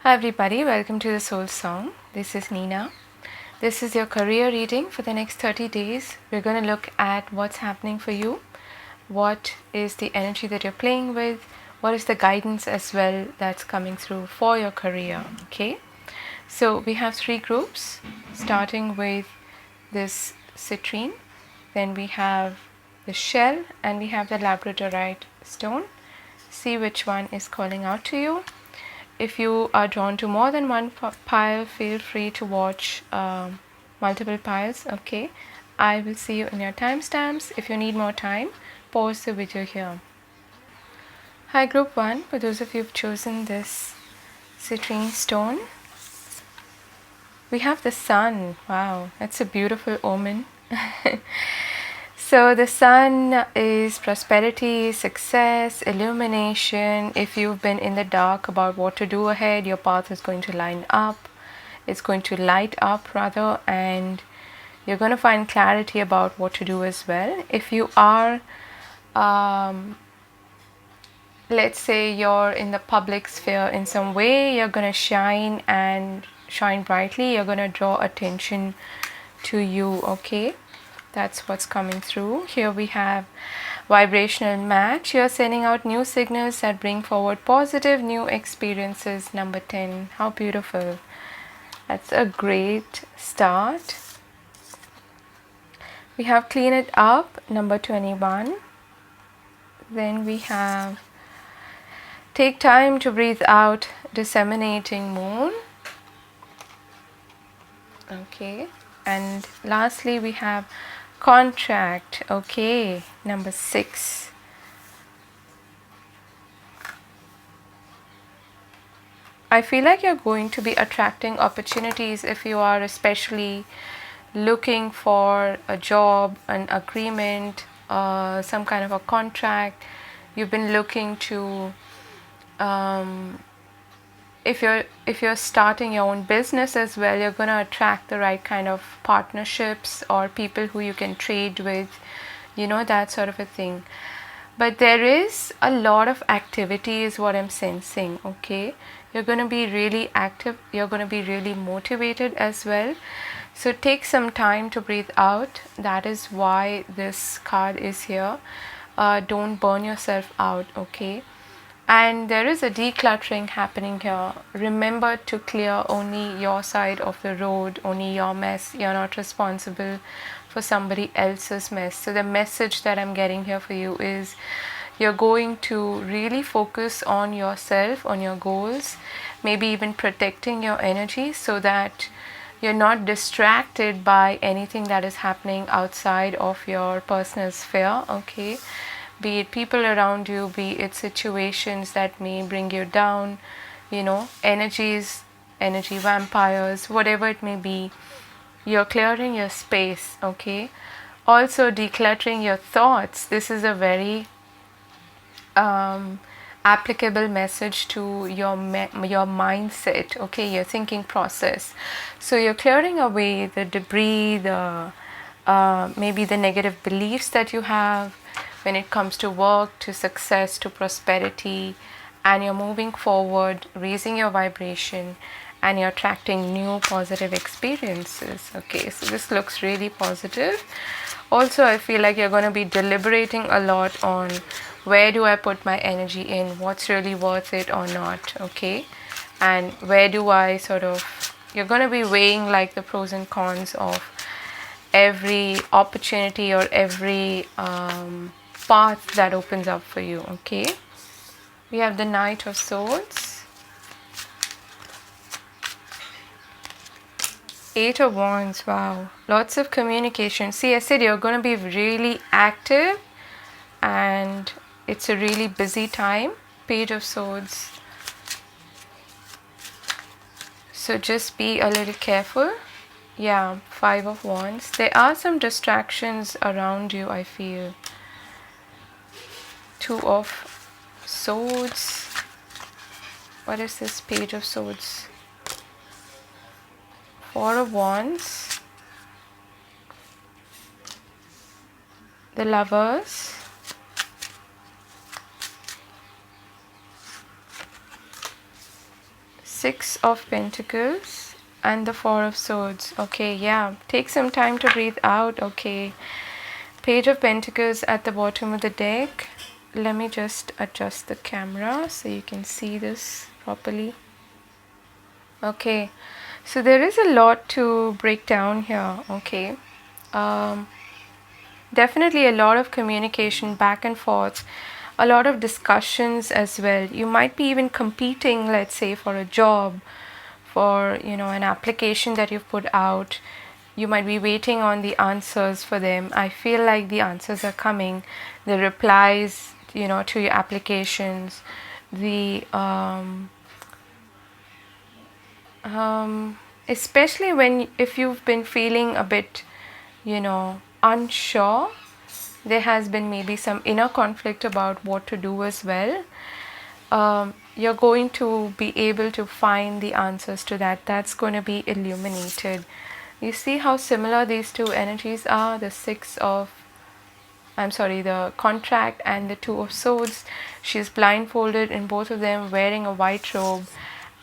Hi everybody, welcome to the Soul Song. This is Nina. This is your career reading for the next 30 days. We're going to look at what's happening for you, what is the energy that you're playing with, what is the guidance as well that's coming through for your career. Okay, so we have three groups, starting with this citrine, then we have the shell, and we have the labradorite stone. See which one is calling out to you. If you are drawn to more than one pile, feel free to watch multiple piles. Okay, I will see you in your timestamps. If you need more time, pause the video here. Hi group 1, for those of you who've chosen this citrine stone, we have the sun. Wow, that's a beautiful omen. So the sun is prosperity, success, illumination. If you've been in the dark about what to do ahead, your path is going to line up. It's going to light up rather, and you're going to find clarity about what to do as well. If you are, let's say you're in the public sphere in some way, you're going to shine and shine brightly. You're going to draw attention to you, okay? That's what's coming through. Here we have vibrational match. You're sending out new signals that bring forward positive new experiences. Number 10. How beautiful. That's a great start. We have clean it up. Number 21. Then we have take time to breathe out. Disseminating moon. Okay. And lastly we have contract. Okay, number 6. I feel like you're going to be attracting opportunities if you are especially looking for a job, an agreement, some kind of a contract. You've been looking to if you're starting your own business as well, you're going to attract the right kind of partnerships or people who you can trade with, that sort of a thing. But there is a lot of activity is what I'm sensing. Okay, you're going to be really active, you're going to be really motivated as well. So take some time to breathe out. That is why this card is here. Don't burn yourself out. Okay, and there is a decluttering happening here. Remember to clear only your side of the road, only your mess. You're not responsible for somebody else's mess. So the message that I'm getting here for you is you're going to really focus on yourself, on your goals, maybe even protecting your energy so that you're not distracted by anything that is happening outside of your personal sphere. Okay, be it people around you, be it situations that may bring you down, energies, energy vampires, whatever it may be. You're clearing your space. Okay, also decluttering your thoughts. This is a very applicable message to your mindset. Okay, your thinking process. So you're clearing away the debris, the maybe the negative beliefs that you have when it comes to work, to success, to prosperity, and you're moving forward, raising your vibration, and you're attracting new positive experiences. Okay, so this looks really positive. Also, I feel like you're going to be deliberating a lot on where do I put my energy in, what's really worth it or not. Okay, and where do I you're going to be weighing like the pros and cons of every opportunity or every path that opens up for you. Okay, we have the Knight of Swords, 8 of Wands. Wow, lots of communication. See, I said you're going to be really active and it's a really busy time. Page of Swords, so just be a little careful. Yeah, 5 of Wands. There are some distractions around you, I feel. 2 of Swords. What is this? Page of Swords. 4 of Wands. The Lovers. Six of Pentacles and the Four of Swords. Okay, yeah, take some time to breathe out. Okay, Page of Pentacles at the bottom of the deck. Let me just adjust the camera so you can see this properly. Okay, so there is a lot to break down here. Okay, definitely a lot of communication back and forth, a lot of discussions as well. You might be even competing, let's say, for a job, for an application that you've put out. You might be waiting on the answers for them. I feel like the answers are coming, the replies to your applications, the especially if you've been feeling a bit unsure. There has been maybe some inner conflict about what to do as well. You're going to be able to find the answers to that. That's going to be illuminated. You see how similar these two energies are, the the contract and the Two of Swords. She's blindfolded in both of them, wearing a white robe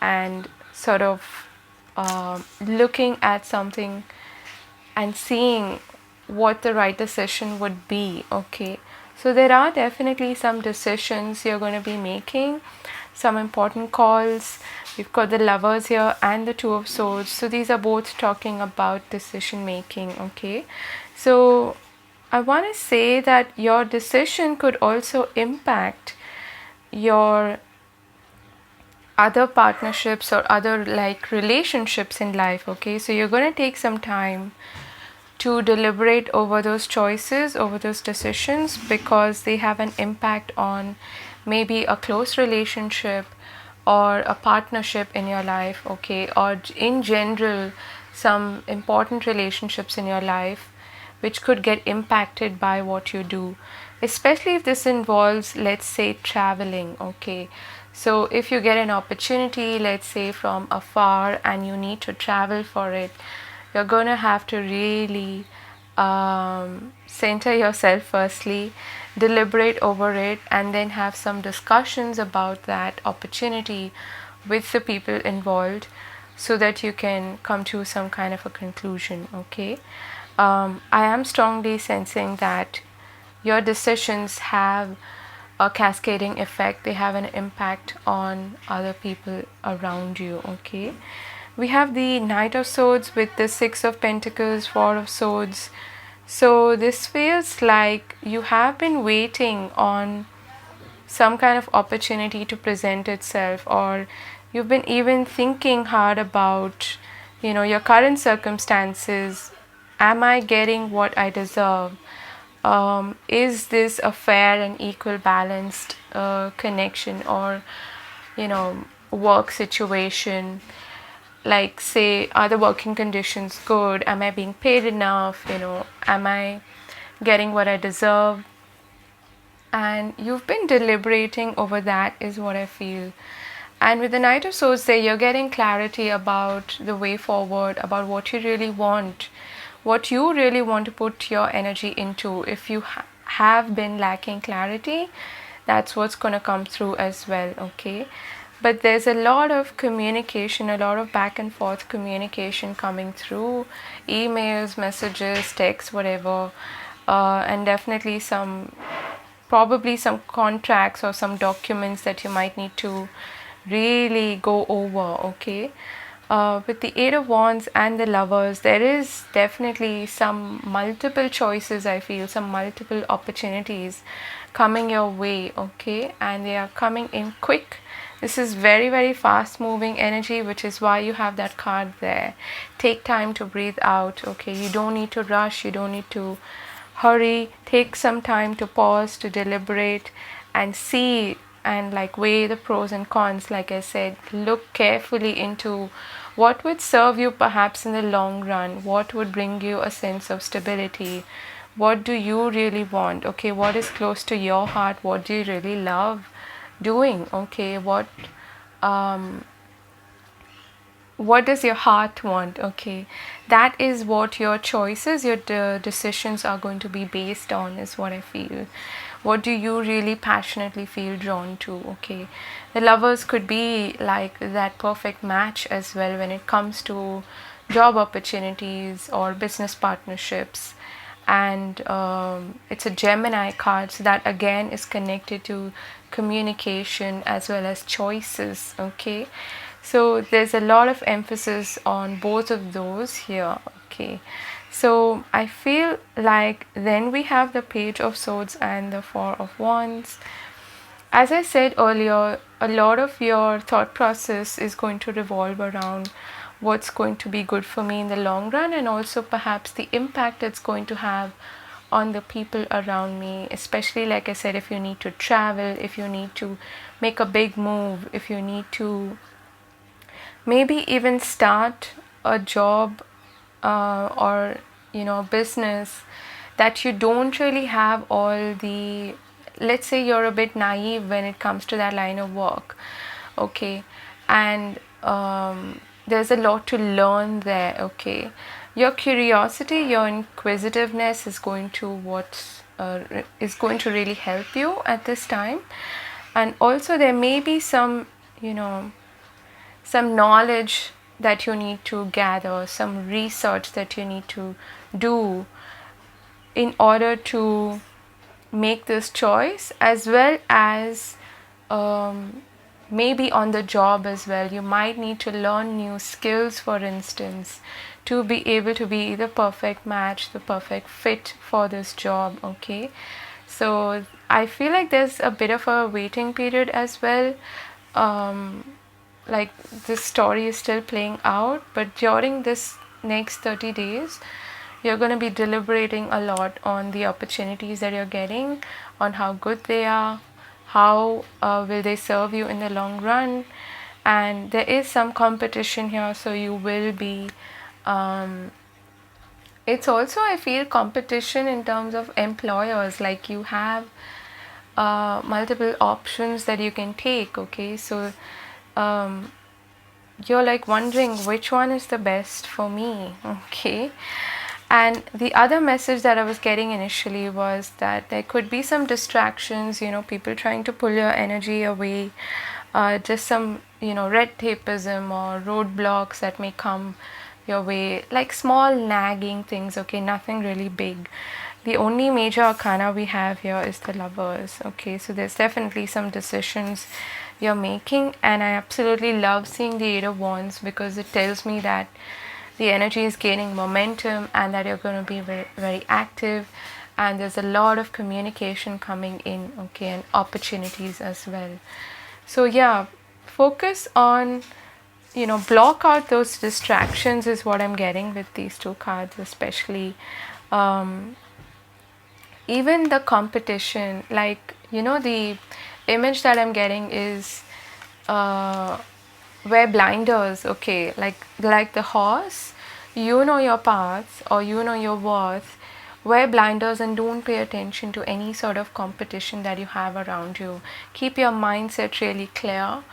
and sort of looking at something and seeing what the right decision would be. Okay, so there are definitely some decisions you're going to be making, some important calls. We've got the Lovers here and the Two of Swords, so these are both talking about decision making. Okay, so I want to say that your decision could also impact your other partnerships or other relationships in life. Okay, so you're going to take some time to deliberate over those choices, over those decisions, because they have an impact on maybe a close relationship or a partnership in your life. Okay, or in general some important relationships in your life which could get impacted by what you do, especially if this involves, let's say, traveling. Okay, so if you get an opportunity, let's say from afar, and you need to travel for it, you're going to have to really center yourself firstly, deliberate over it, and then have some discussions about that opportunity with the people involved so that you can come to some kind of a conclusion. Okay, I am strongly sensing that your decisions have a cascading effect. They have an impact on other people around you. Okay, we have the Knight of Swords with the Six of Pentacles, Four of Swords. So this feels like you have been waiting on some kind of opportunity to present itself, or you've been even thinking hard about your current circumstances. Am I getting what I deserve? Is this a fair and equal balanced connection or work situation? Like, say, are the working conditions good? Am I being paid enough? Am I getting what I deserve? And you've been deliberating over that, is what I feel. And with the Knight of Swords there, you're getting clarity about the way forward, about what you really want, what you really want to put your energy into. If you have been lacking clarity, that's what's going to come through as well. Okay, but there's a lot of communication, a lot of back and forth communication coming through, emails, messages, texts, whatever, and definitely probably some contracts or some documents that you might need to really go over. Okay, with the Eight of Wands and the Lovers, there is definitely some multiple choices. I feel some multiple opportunities coming your way. Okay, and they are coming in quick. This is very, very fast moving energy, which is why you have that card there. Take time to breathe out. Okay, you don't need to rush, you don't need to hurry. Take some time to pause, to deliberate and see and weigh the pros and cons. Like I said, look carefully into what would serve you perhaps in the long run, what would bring you a sense of stability, what do you really want. Okay, what is close to your heart, what do you really love doing. Okay, what does your heart want. Okay, that is what your choices, your decisions are going to be based on, is what I feel. What do you really passionately feel drawn to? Okay, the Lovers could be like that perfect match as well when it comes to job opportunities or business partnerships. And it's a Gemini card, so that again is connected to communication as well as choices. Okay, so there's a lot of emphasis on both of those here. Okay, so I feel like then we have the Page of Swords and the Four of Wands. As I said earlier, a lot of your thought process is going to revolve around what's going to be good for me in the long run, and also perhaps the impact it's going to have on the people around me, especially like I said, if you need to travel, if you need to make a big move, if you need to maybe even start a job or business that you don't really have all the, let's say you're a bit naive when it comes to that line of work. Okay, and there's a lot to learn there. Okay, your curiosity, your inquisitiveness is going to is going to really help you at this time. And also there may be some some knowledge that you need to gather, some research that you need to do in order to make this choice, as well as maybe on the job as well. You might need to learn new skills, for instance, to be able to be the perfect match, the perfect fit for this job. Okay, so I feel like there's a bit of a waiting period as well. Like this story is still playing out, but during this next 30 days you're going to be deliberating a lot on the opportunities that you're getting, on how good they are, how will they serve you in the long run. And there is some competition here, so you will be it's also, I feel, competition in terms of employers. Like you have multiple options that you can take. Okay, so you're like wondering which one is the best for me. Okay, and the other message that I was getting initially was that there could be some distractions, people trying to pull your energy away, just some red tapeism or roadblocks that may come your way, like small nagging things. Okay, nothing really big. The only major arcana we have here is the Lovers. Okay, so there's definitely some decisions you're making, and I absolutely love seeing the Eight of Wands because it tells me that the energy is gaining momentum and that you're going to be very, very active, and there's a lot of communication coming in. Okay, and opportunities as well. So yeah, focus on, block out those distractions is what I'm getting with these two cards, especially. Even the competition, like the image that I'm getting is wear blinders. Okay, like the horse, your path, or your worth. Wear blinders and don't pay attention to any sort of competition that you have around you. Keep your mindset really clear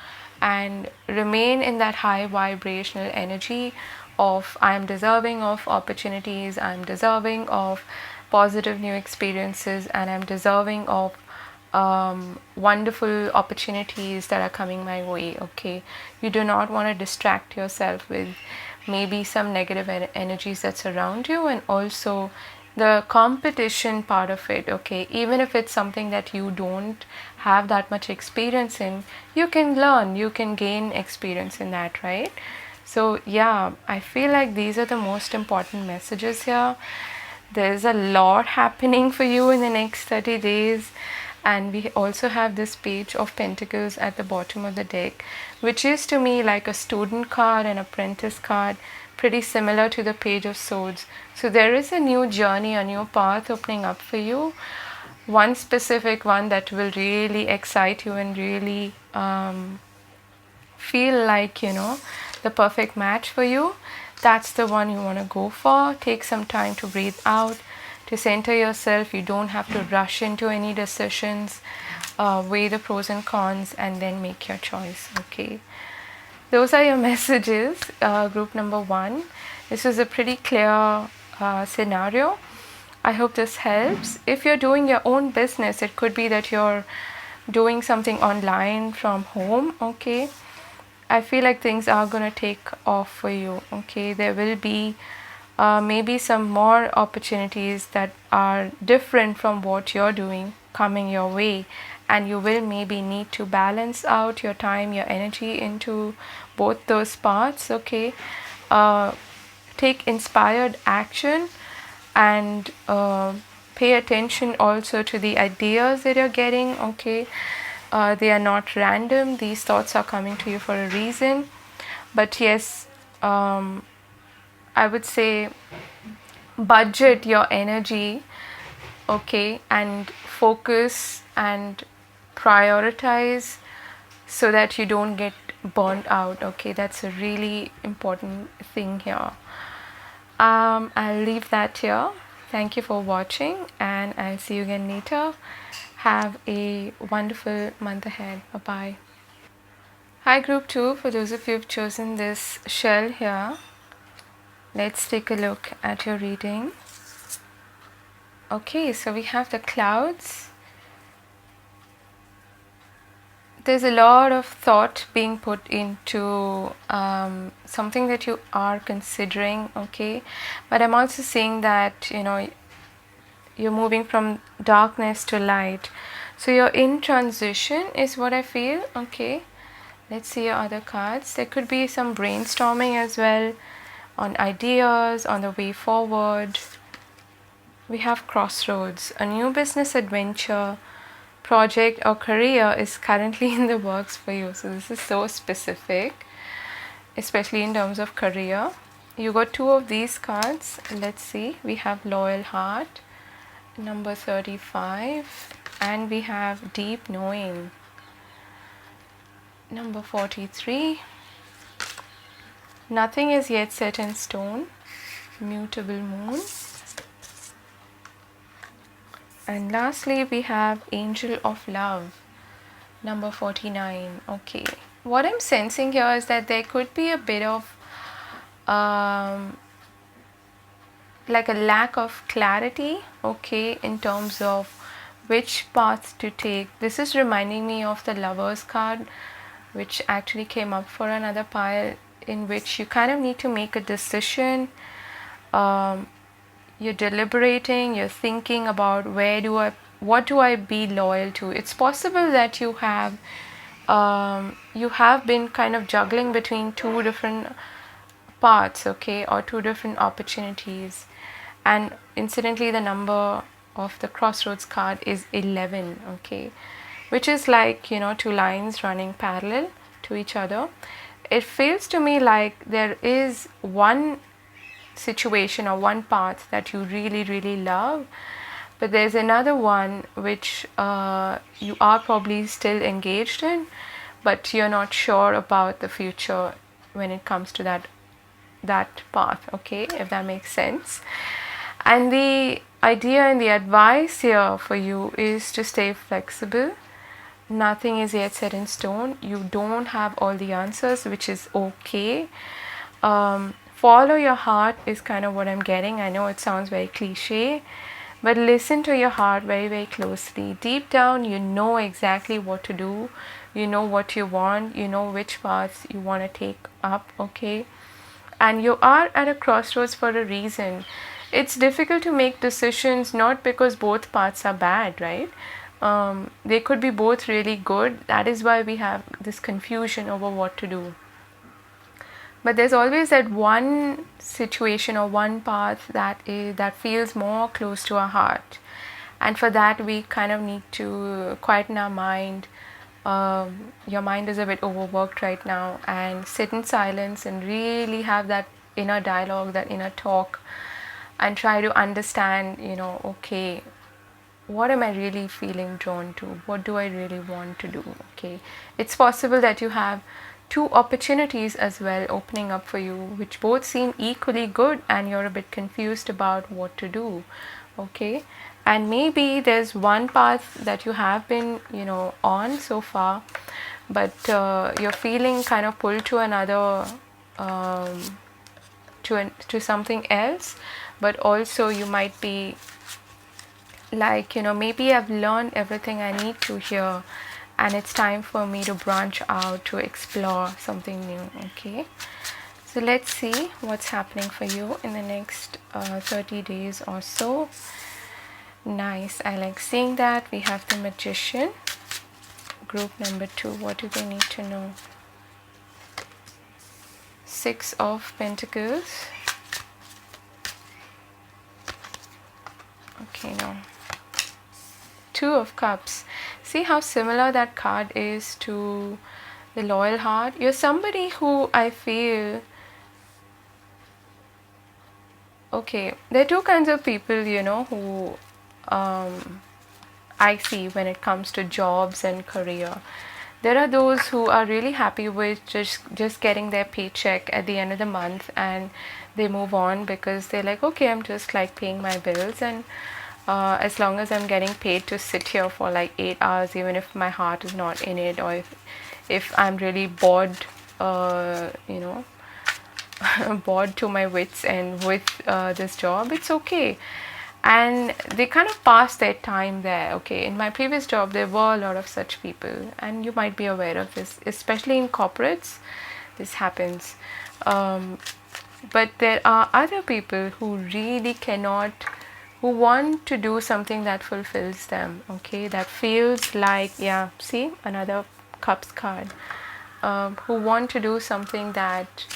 and remain in that high vibrational energy of I am deserving of opportunities, I am deserving of positive new experiences, and I'm deserving of wonderful opportunities that are coming my way. Okay, you do not want to distract yourself with maybe some negative energies that's around you, and also the competition part of it. Okay, even if it's something that you don't have that much experience in, you can learn, you can gain experience in that, right? So yeah, I feel like these are the most important messages here. There's a lot happening for you in the next 30 days. And we also have this Page of Pentacles at the bottom of the deck, which is to me like a student card, an apprentice card, pretty similar to the Page of Swords. So there is a new journey, a new path opening up for you. One specific one that will really excite you and really feel like, the perfect match for you. That's the one you want to go for. Take some time to breathe out, to center yourself. You don't have to rush into any decisions. Weigh the pros and cons and then make your choice. Okay, those are your messages, group number 1. This is a pretty clear scenario. I hope this helps. If you're doing your own business, it could be that you're doing something online from home, okay? I feel like things are gonna take off for you, okay? There will be maybe some more opportunities that are different from what you're doing coming your way, and you will maybe need to balance out your time, your energy into both those parts, okay? Take inspired action and pay attention also to the ideas that you're getting, okay? They are not random, these thoughts are coming to you for a reason. But yes, I would say budget your energy, okay, and focus and prioritize so that you don't get burnt out, okay? That's a really important thing here. I'll leave that here. Thank you for watching, and I'll see you again later. Have a wonderful month ahead. Bye bye. Hi, group 2. For those of you who've chosen this shell here, let's take a look at your reading. Okay, so we have the clouds. There's a lot of thought being put into something that you are considering, okay? But I'm also seeing that, you're moving from darkness to light. So you're in transition is what I feel, okay? Let's see your other cards. There could be some brainstorming as well on ideas, on the way forward. We have crossroads, a new business adventure, project or career is currently in the works for you. So this is so specific, especially in terms of career. You got 2 of these cards. Let's see. We have loyal heart, number 35, and we have deep knowing, number 43. Nothing is yet set in stone, mutable moon. And lastly, we have angel of love, number 49. Okay, what I'm sensing here is that there could be a bit of like a lack of clarity, okay, in terms of which path to take. This is reminding me of the Lovers card, which actually came up for another pile, in which you kind of need to make a decision. You're deliberating, you're thinking about what do I be loyal to. It's possible that you have been kind of juggling between 2 different paths, okay, or 2 different opportunities. And incidentally, the number of the crossroads card is 11, okay, which is like, 2 lines running parallel to each other. It feels to me like there is one situation or one path that you really, really love, but there's another one which you are probably still engaged in, but you're not sure about the future when it comes to that path, okay, if that makes sense. And the idea and the advice here for you is to stay flexible. Nothing is yet set in stone. You don't have all the answers, which is okay. Follow your heart is kind of what I'm getting. I know it sounds very cliche, but listen to your heart very, very closely. Deep down, you know exactly what to do. You know what you want. You know which paths you want to take up, okay? And you are at a crossroads for a reason. It's difficult to make decisions, not because both paths are bad, right? They could be both really good. That is why we have this confusion over what to do. But there's always that one situation or one path that feels more close to our heart. And for that, we kind of need to quieten our mind. Your mind is a bit overworked right now, and sit in silence and really have that inner dialogue, that inner talk, and try to understand, okay, what am I really feeling drawn to? What do I really want to do? Okay, it's possible that you have 2 opportunities as well opening up for you, which both seem equally good, and you're a bit confused about what to do, okay? And maybe there's one path that you have been, on so far, but you're feeling kind of pulled to another, to something else, but also you might be like, maybe I've learned everything I need to here, and it's time for me to branch out to explore something new. Okay, so let's see what's happening for you in the next 30 days or so. Nice, I like seeing that. We have the Magician. Group number 2, what do they need to know? Six of Pentacles. Okay, no. Two of Cups. See how similar that card is to the Loyal Heart? You're somebody who I feel... Okay, there are two kinds of people, who I see when it comes to jobs and career. There are those who are really happy with just getting their paycheck at the end of the month, and they move on because they're like, okay, I'm just like paying my bills, and as long as I'm getting paid to sit here for like 8 hours, even if my heart is not in it, or if I'm really bored, bored to my wits end with this job, it's okay. And they kind of pass their time there. Okay, in my previous job there were a lot of such people, and you might be aware of this, especially in corporates. This happens, but there are other people who really cannot, who want to do something that fulfills them. Okay, that feels like, yeah, see, another Cups card. Who want to do something that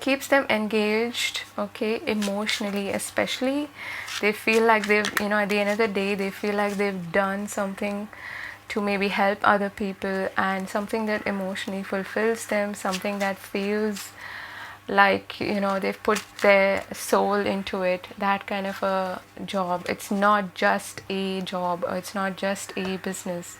keeps them engaged, okay, emotionally especially. They feel like they've, at the end of the day, they feel like they've done something to maybe help other people, and something that emotionally fulfills them, something that feels like, they've put their soul into it. That kind of a job. It's not just a job, or it's not just a business.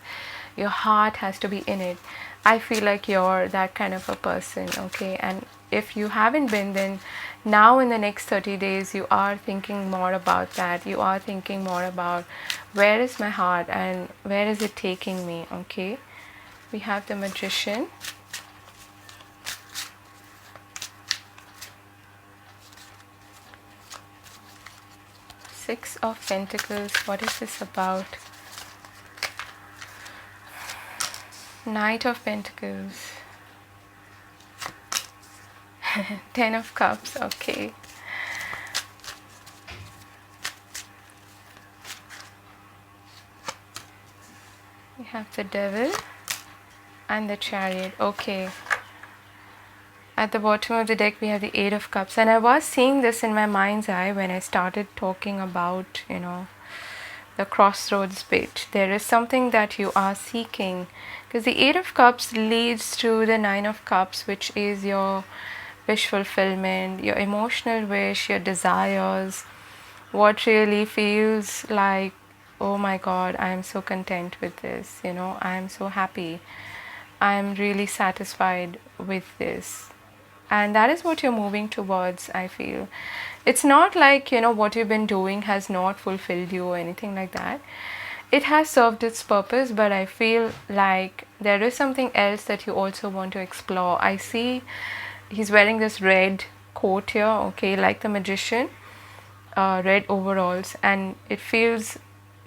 Your heart has to be in it. I feel like you're that kind of a person, okay? And if you haven't been, then now in the next 30 days you are thinking more about that. You are thinking more about, where is my heart and where is it taking me? Okay, we have the Magician. Six of Pentacles. What is this about? Knight of Pentacles. 10 of Cups. Okay, we have the Devil and the Chariot. Okay, at the bottom of the deck we have the 8 of Cups, and I was seeing this in my mind's eye when I started talking about, the crossroads bit. There is something that you are seeking, because the 8 of Cups leads to the 9 of Cups, which is your wish fulfillment, your emotional wish, your desires, what really feels like, oh my god, I am so content with this, I am so happy, I am really satisfied with this. And that is what you're moving towards, I feel. It's not like, what you've been doing has not fulfilled you or anything like that. It has served its purpose, but I feel like there is something else that you also want to explore. I see he's wearing this red coat here, okay, like the Magician, red overalls, and it feels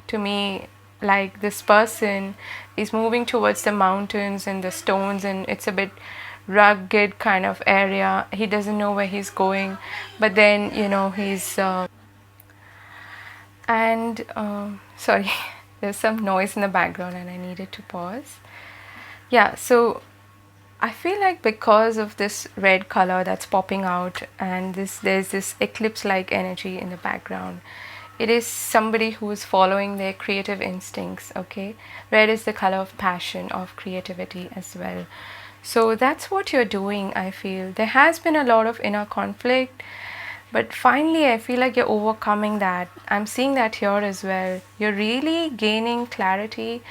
to me like this person is moving towards the mountains and the stones, and it's a bit rugged kind of area. He doesn't know where he's going, but then he's sorry, there's some noise in the background and I needed to pause. Yeah, so I feel like because of this red color that's popping out, and there's this eclipse like energy in the background, it is somebody who is following their creative instincts. Okay, red is the color of passion, of creativity as well. So that's what you're doing, I feel. There has been a lot of inner conflict, but finally I feel like you're overcoming that. I'm seeing that here as well. You're really gaining clarity,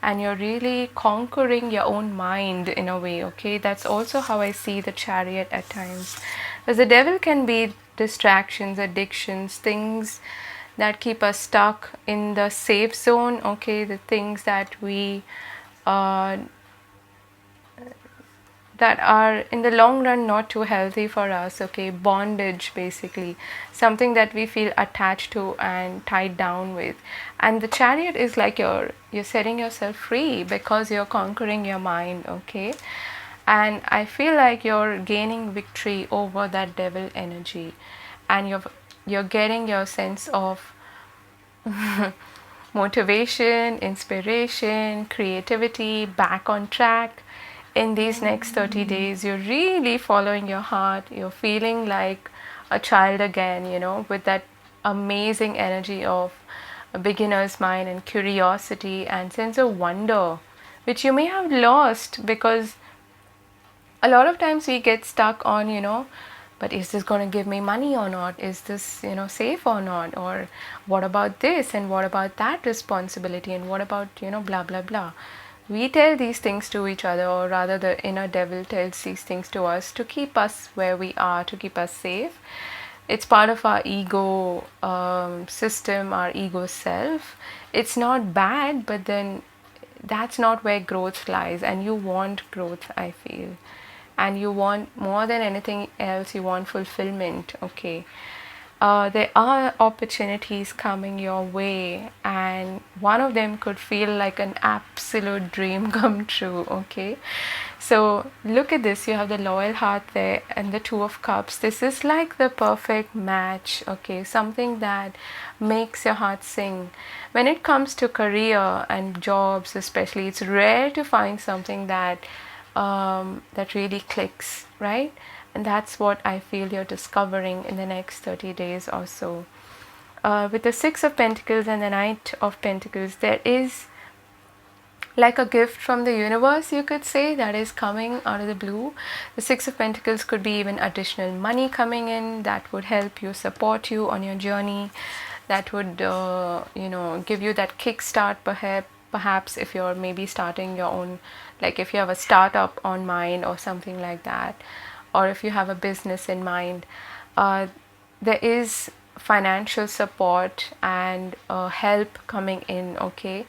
and you're really conquering your own mind in a way. Okay, that's also how I see the Chariot at times, because the Devil can be distractions, addictions, things that keep us stuck in the safe zone. Okay, the things that we that are in the long run not too healthy for us. Okay, bondage, basically something that we feel attached to and tied down with. And the chariot is like you're setting yourself free because you're conquering your mind. Okay, and I feel like you're gaining victory over that devil energy, and you're getting your sense of motivation, inspiration, creativity back on track in these next 30 days. You're really following your heart. You're feeling like a child again, with that amazing energy of a beginner's mind and curiosity and sense of wonder, which you may have lost because a lot of times we get stuck on, but is this going to give me money or not? Is this, safe or not? Or what about this and what about that responsibility and what about, blah, blah, blah. We tell these things to each other, or rather the inner devil tells these things to us to keep us where we are, to keep us safe. It's part of our ego system, our ego self. It's not bad, but then that's not where growth lies, and you want growth, I feel. And you want, more than anything else, you want fulfillment. Okay, there are opportunities coming your way, and one of them could feel like an absolute dream come true. Okay, so look at this. You have the loyal heart there and the Two of Cups. This is like the perfect match. Okay, something that makes your heart sing. When it comes to career and jobs especially, it's rare to find something that really clicks, right? And that's what I feel you're discovering in the next 30 days or so. With the Six of Pentacles and the Knight of Pentacles, there is like a gift from the universe, you could say, that is coming out of the blue. The Six of Pentacles could be even additional money coming in that would help you, support you on your journey, that would give you that kickstart, perhaps if you're maybe starting your own, like if you have a startup on mind or something like that, or if you have a business in mind. There is financial support and help coming in, okay,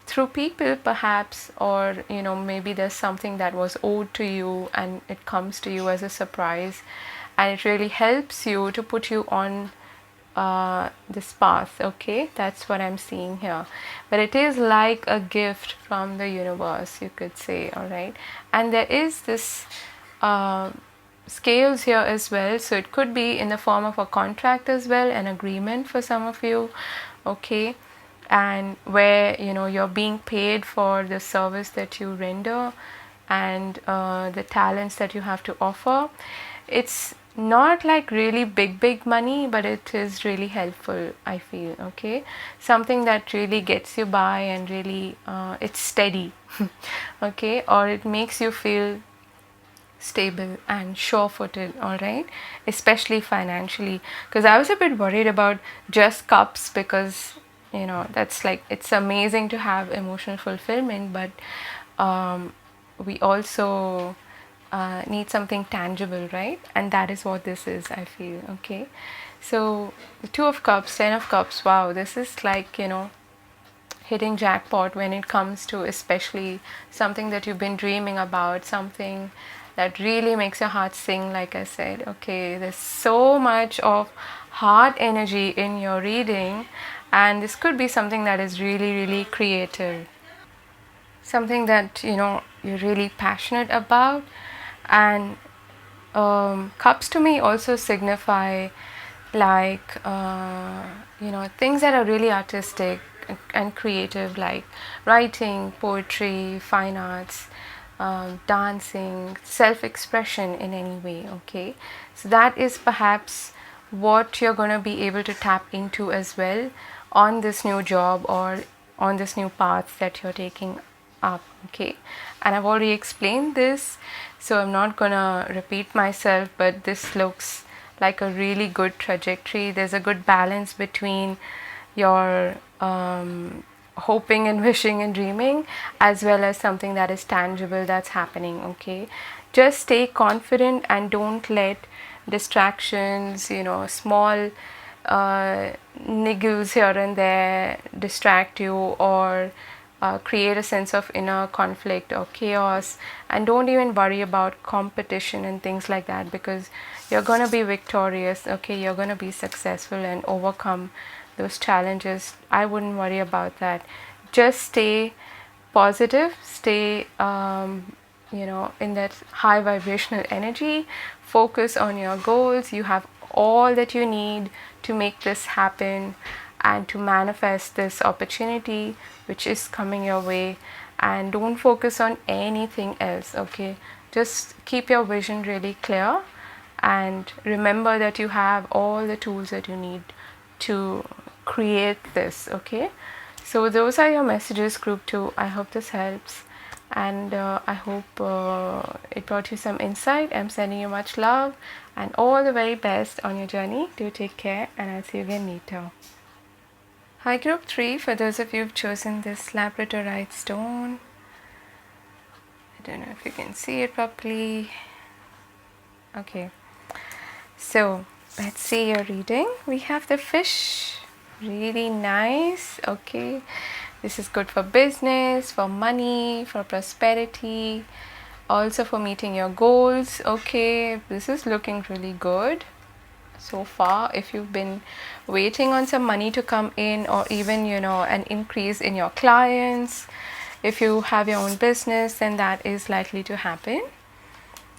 through people perhaps, or maybe there's something that was owed to you and it comes to you as a surprise, and it really helps you to put you on this path. Okay, that's what I'm seeing here. But it is like a gift from the universe, you could say. All right, and there is this scales here as well, so it could be in the form of a contract as well, an agreement for some of you. Okay, and where you're being paid for the service that you render and the talents that you have to offer. It's not like really big money, but it is really helpful, I feel. Okay, something that really gets you by and really it's steady. Okay, or it makes you feel stable and sure-footed. All right, especially financially, because I was a bit worried about just cups, because that's like, it's amazing to have emotional fulfillment, but we also need something tangible, right? And that is what this is, I feel. Okay, so the Two of Cups, Ten of Cups, wow, this is like hitting jackpot when it comes to especially something that you've been dreaming about, something that really makes your heart sing, like I said. Okay, there's so much of heart energy in your reading, and this could be something that is really creative, something that you're really passionate about. And cups to me also signify like things that are really artistic and creative, like writing, poetry, fine arts, dancing, self-expression in any way. Okay, so that is perhaps what you're going to be able to tap into as well on this new job or on this new path that you're taking up. Okay, and I've already explained this, so I'm not gonna repeat myself, but this looks like a really good trajectory. There's a good balance between your hoping and wishing and dreaming, as well as something that is tangible that's happening. Okay, just stay confident and don't let distractions, small niggles here and there distract you, or create a sense of inner conflict or chaos, and don't even worry about competition and things like that, because you're going to be victorious. Okay, you're going to be successful and overcome those challenges. I wouldn't worry about that. Just stay positive, stay in that high vibrational energy, focus on your goals. You have all that you need to make this happen and to manifest this opportunity which is coming your way. And don't focus on anything else. Okay, just keep your vision really clear and remember that you have all the tools that you need to create this. Okay, so those are your messages, group 2. I hope this helps, and I hope it brought you some insight. I'm sending you much love and all the very best on your journey. Do take care, and I'll see you again later. Hi group 3, for those of you who've chosen this labradorite stone, I don't know if you can see it properly. Okay, so let's see your reading. We have the fish, really nice. Okay, this is good for business, for money, for prosperity, also for meeting your goals. Okay, this is looking really good so far. If you've been waiting on some money to come in, or even an increase in your clients, if you have your own business, then that is likely to happen.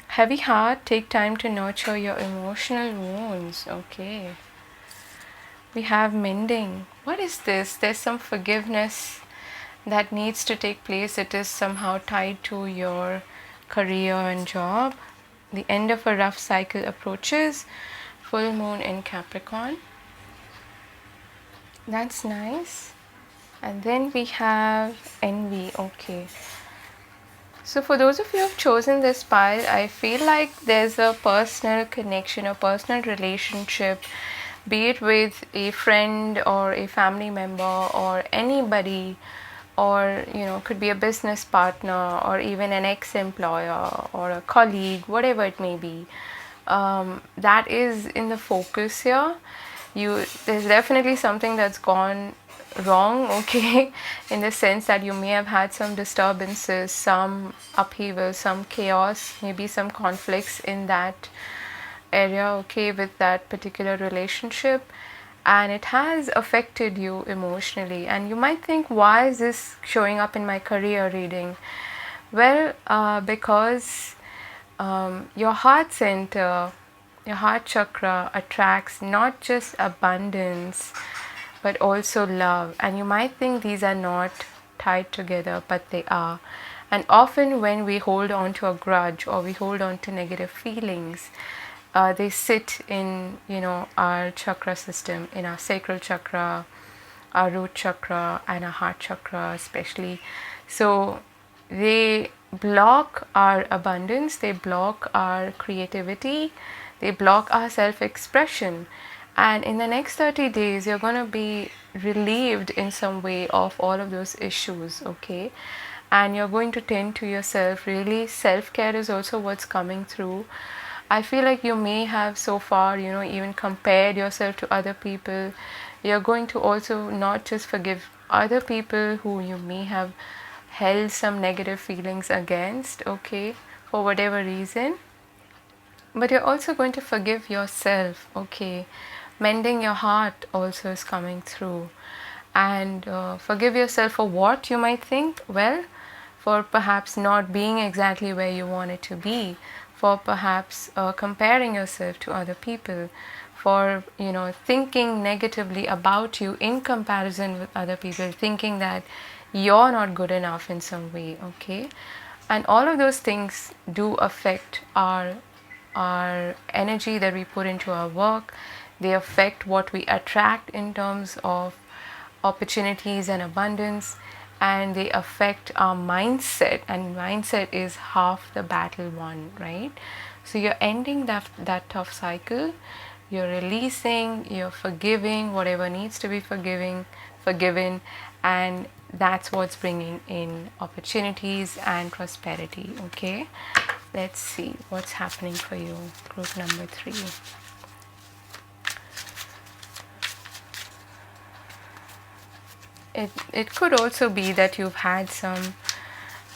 Heavy heart, take time to nurture your emotional wounds. Okay, we have mending. What is this? There's some forgiveness that needs to take place. It is somehow tied to your career and job. The end of a rough cycle approaches. Full moon in Capricorn. That's nice. And then we have envy. Okay, so for those of you who have chosen this pile, I feel like there's a personal connection, a personal relationship, be it with a friend or a family member or anybody, or could be a business partner or even an ex-employer or a colleague, whatever it may be. That is in the focus here. There's definitely something that's gone wrong, okay, in the sense that you may have had some disturbances, some upheaval, some chaos, maybe some conflicts in that area, okay, with that particular relationship, and it has affected you emotionally. And you might think, why is this showing up in my career reading? Well, because your heart center, your heart chakra attracts not just abundance but also love. And you might think these are not tied together, but they are. And often when we hold on to a grudge or we hold on to negative feelings, they sit in our chakra system, in our sacral chakra, our root chakra, and our heart chakra especially. So they block our abundance, they block our creativity, they block our self-expression. And in the next 30 days, you're going to be relieved in some way of all of those issues, okay? And you're going to tend to yourself. Really, self-care is also what's coming through. I feel like you may have so far, even compared yourself to other people. You're going to also not just forgive other people who you may have held some negative feelings against, okay, for whatever reason, but you're also going to forgive yourself, okay. Mending your heart also is coming through. And forgive yourself for what you might think. Well, for perhaps not being exactly where you wanted to be, for perhaps comparing yourself to other people, for thinking negatively about you in comparison with other people, thinking that you're not good enough in some way, okay. And all of those things do affect our energy that we put into our work. They affect what we attract in terms of opportunities and abundance, and they affect our mindset, and mindset is half the battle won, right? So you're ending that tough cycle, you're releasing, you're forgiving whatever needs to be forgiven, and that's what's bringing in opportunities and prosperity, okay. Let's see what's happening for you, group number 3. it could also be that you've had some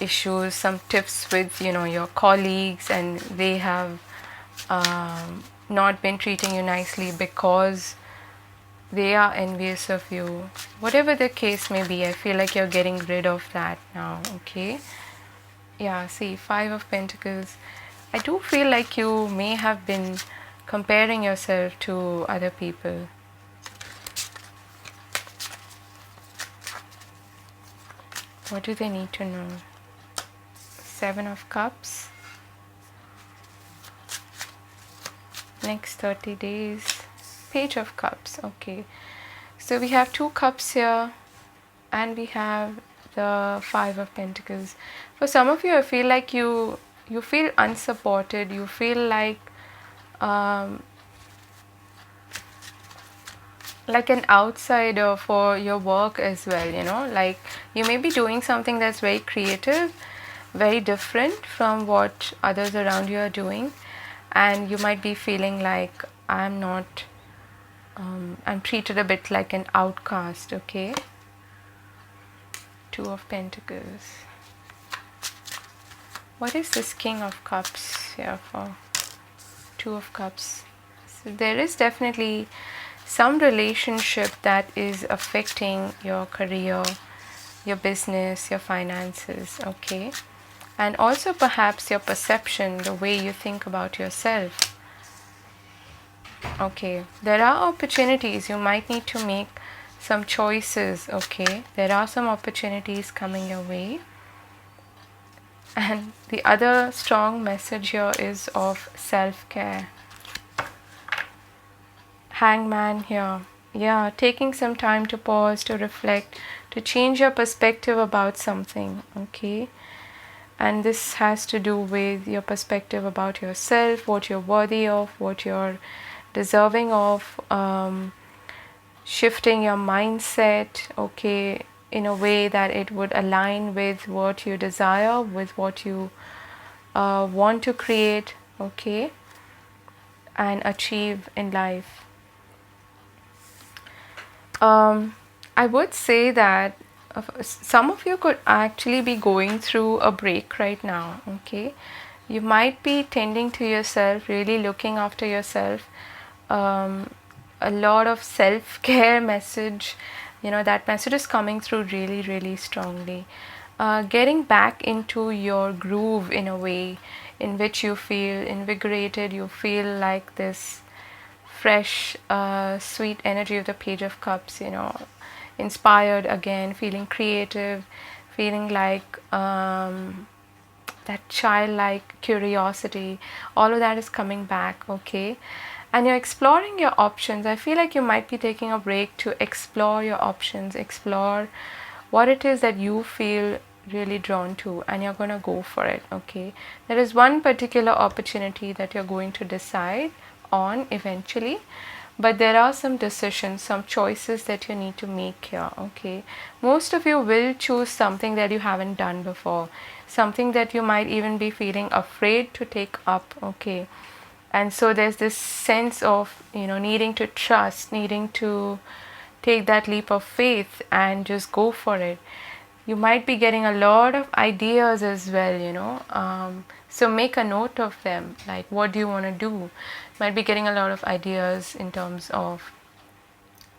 issues, some tiffs with your colleagues, and they have not been treating you nicely because they are envious of you. Whatever the case may be, I feel like you're getting rid of that now. Okay, yeah, see, Five of Pentacles. I do feel like you may have been comparing yourself to other people. What do they need to know? Seven of Cups. Next 30 days. Page of Cups. Okay. So we have 2 cups here, and we have the Five of Pentacles. For some of you, I feel like you feel unsupported. You feel like an outsider for your work as well. Like you may be doing something that's very creative, very different from what others around you are doing, and you might be feeling like I'm treated a bit like an outcast. Okay, Two of Pentacles. What is this King of Cups here for? Two of Cups. So there is definitely some relationship that is affecting your career, your business, your finances. Okay, and also perhaps your perception, the way you think about yourself. Okay, there are opportunities. You might need to make some choices. Okay, there are some opportunities coming your way. And the other strong message here is of self-care. Hangman here. Yeah, taking some time to pause, to reflect, to change your perspective about something. Okay, and this has to do with your perspective about yourself, what you're worthy of, what you're deserving of, shifting your mindset, okay, in a way that it would align with what you desire, with what you want to create, okay, and achieve in life. I would say that some of you could actually be going through a break right now. Okay, you might be tending to yourself, really looking after yourself. A lot of self-care message, that message is coming through really, really strongly. Getting back into your groove in a way in which you feel invigorated, you feel like this fresh, sweet energy of the Page of Cups, inspired again, feeling creative, feeling like that childlike curiosity. All of that is coming back. Okay, and you're exploring your options. I feel like you might be taking a break to explore your options, explore what it is that you feel really drawn to, and you're going to go for it. Okay, there is one particular opportunity that you're going to decide on eventually, but there are some decisions, some choices that you need to make here. Okay, most of you will choose something that you haven't done before, something that you might even be feeling afraid to take up. Okay, and so there's this sense of needing to trust, needing to take that leap of faith and just go for it. You might be getting a lot of ideas as well. So make a note of them, like what do you want to do. Might be getting a lot of ideas in terms of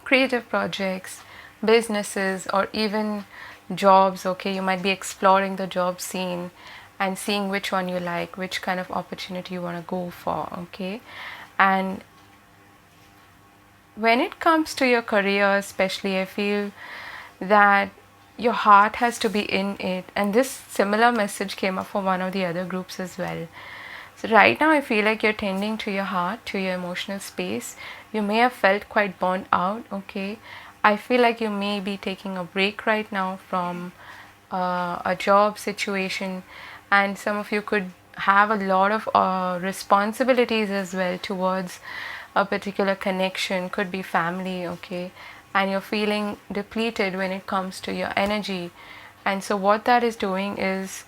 creative projects, businesses, or even jobs. Okay, you might be exploring the job scene and seeing which one you like, which kind of opportunity you want to go for. Okay, and when it comes to your career especially, I feel that your heart has to be in it, and this similar message came up for one of the other groups as well. So right now I feel like you're tending to your heart, to your emotional space. You may have felt quite burnt out. Okay, I feel like you may be taking a break right now from a job situation, and some of you could have a lot of responsibilities as well towards a particular connection, could be family. Okay, and you're feeling depleted when it comes to your energy. And so what that is doing is,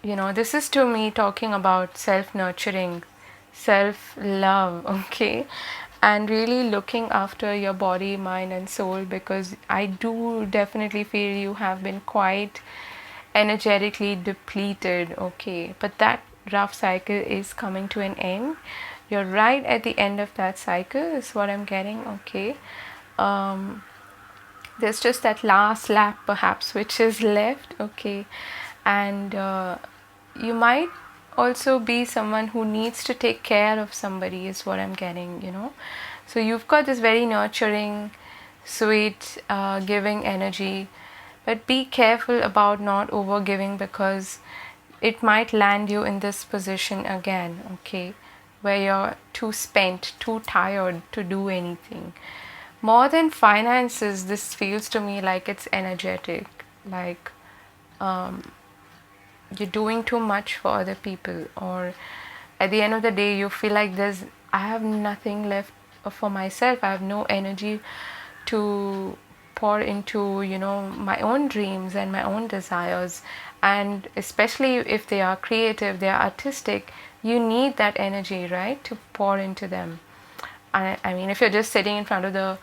this is to me talking about self-nurturing, self-love. Okay, and really looking after your body, mind, and soul, because I do definitely feel you have been quite energetically depleted. Okay, but that rough cycle is coming to an end. You're right at the end of that cycle, is what I'm getting. Okay, there's just that last lap perhaps which is left. Okay, and you might also be someone who needs to take care of somebody, is what I'm getting, so you've got this very nurturing, sweet, giving energy, but be careful about not over giving, because it might land you in this position again. Okay, where you're too spent, too tired to do anything. More than finances, this feels to me like it's energetic, like you're doing too much for other people, or at the end of the day you feel like I have nothing left for myself. I have no energy to pour into my own dreams and my own desires. And especially if they are creative, they are artistic, you need that energy, right, to pour into them. I mean, if you're just sitting in front of the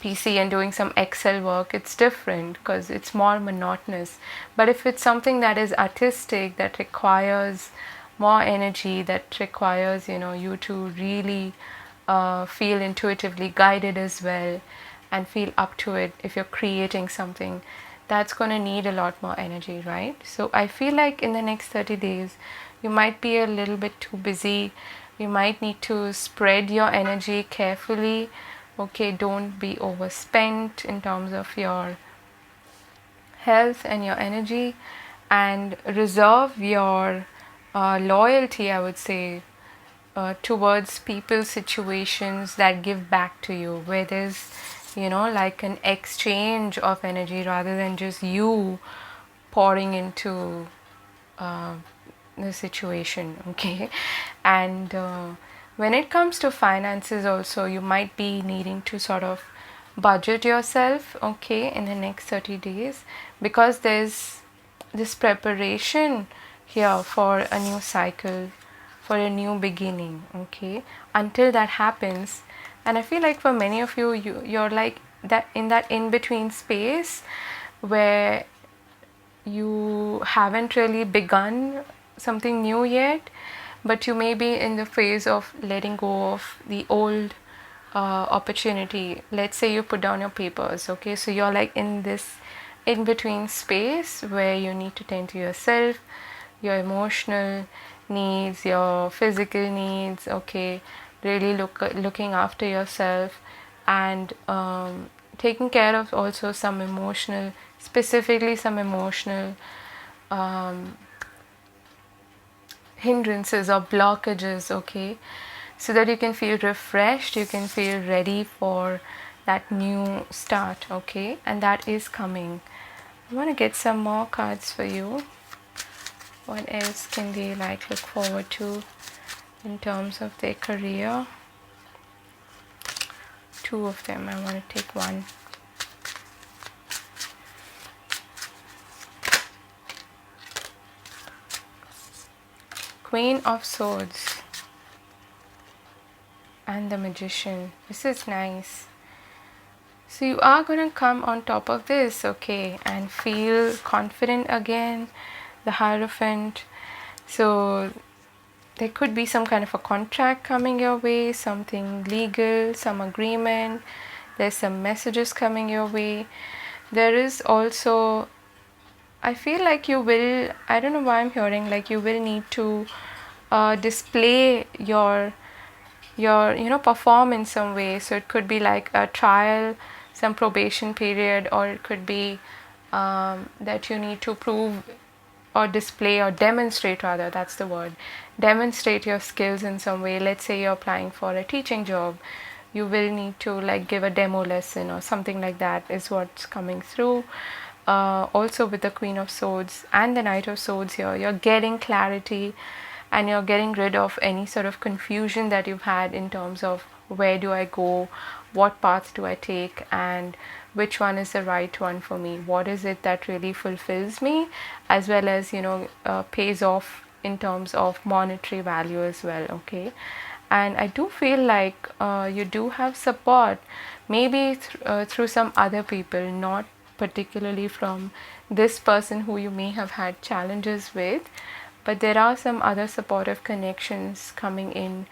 PC and doing some Excel work, it's different because it's more monotonous. But if it's something that is artistic, that requires more energy, that requires, you to really feel intuitively guided as well and feel up to it, if you're creating something, that's going to need a lot more energy, right? So I feel like in the next 30 days, you might be a little bit too busy. You might need to spread your energy carefully. Okay, don't be overspent in terms of your health and your energy, and reserve your loyalty, I would say, towards people, situations that give back to you, where there's, like an exchange of energy rather than just you pouring into the situation. Okay, and when it comes to finances also, you might be needing to sort of budget yourself, okay, in the next 30 days, because there's this preparation here for a new cycle, for a new beginning. Okay, until that happens, and I feel like for many of you, you're like that in that in-between space where you haven't really begun something new yet, but you may be in the phase of letting go of the old opportunity. Let's say you put down your papers. Okay, so you're like in this in between space where you need to tend to yourself, your emotional needs, your physical needs. Okay, really looking after yourself, and taking care of also some emotional, specifically some emotional hindrances or blockages. Okay, so that you can feel refreshed, you can feel ready for that new start. Okay, and that is coming. I want to get some more cards for you. What else can they like look forward to in terms of their career? Two of them. I want to take one. Queen of Swords and the Magician. This is nice. So you are going to come on top of this, okay, and feel confident again. The Hierophant. So there could be some kind of a contract coming your way, something legal, some agreement. There's some messages coming your way. There is also, I feel like you will, I don't know why I'm hearing like you will need to display your perform in some way. So it could be like a trial, some probation period, or it could be that you need to prove or display or demonstrate, rather, that's the word, demonstrate your skills in some way. Let's say you're applying for a teaching job, you will need to like give a demo lesson or something like that, is what's coming through. Also with the Queen of Swords and the Knight of Swords here, you're getting clarity and you're getting rid of any sort of confusion that you've had in terms of where do I go, what path do I take, and which one is the right one for me, what is it that really fulfills me, as well as pays off in terms of monetary value as well. Okay, And I do feel like you do have support, maybe through some other people, not particularly from this person who you may have had challenges with, but there are some other supportive connections coming in,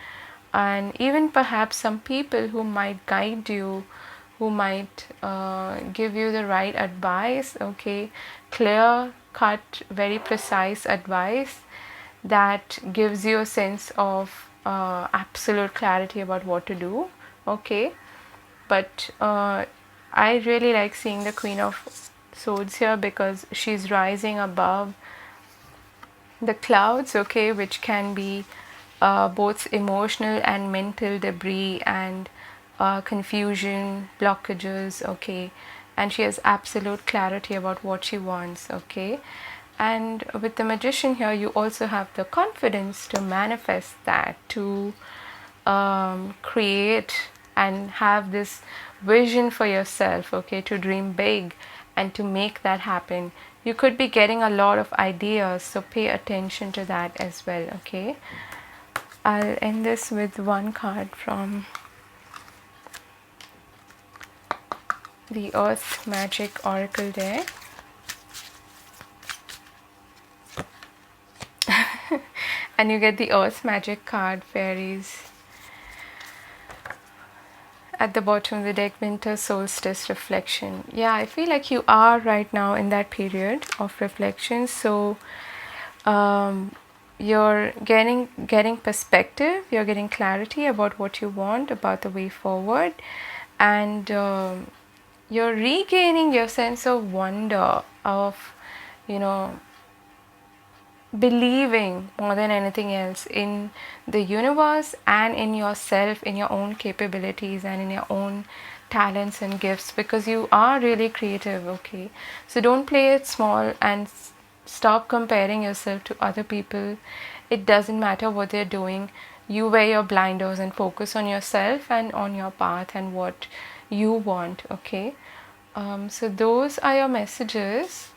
and even perhaps some people who might guide you, who might give you the right advice, okay, clear cut, very precise advice that gives you a sense of absolute clarity about what to do, okay. But I really like seeing the Queen of Swords here because she's rising above the clouds, okay, which can be both emotional and mental debris and confusion, blockages, okay, and she has absolute clarity about what she wants, okay. And with the Magician here, you also have the confidence to manifest that, to create and have this vision for yourself, okay, to dream big and to make that happen. You could be getting a lot of ideas, so pay attention to that as well, okay. I'll end this with one card from the Earth Magic Oracle deck. And you get the Earth Magic card, Fairies. At the bottom of the deck, Winter Solstice Reflection. Yeah, I feel like you are right now in that period of reflection. So you're getting perspective, you're getting clarity about what you want, about the way forward, and you're regaining your sense of wonder, of, you know, believing more than anything else in the universe and in yourself, in your own capabilities and in your own talents and gifts, because you are really creative, okay. So don't play it small and stop comparing yourself to other people. It doesn't matter what they're doing. You wear your blinders and focus on yourself and on your path and what you want, okay. So those are your messages.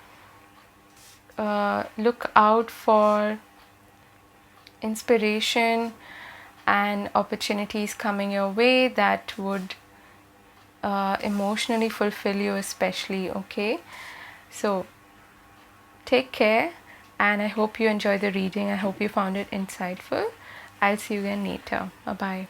Look out for inspiration and opportunities coming your way that would emotionally fulfill you, especially, okay. So take care, and I hope you enjoyed the reading. I hope you found it insightful. I'll see you again later. Bye bye.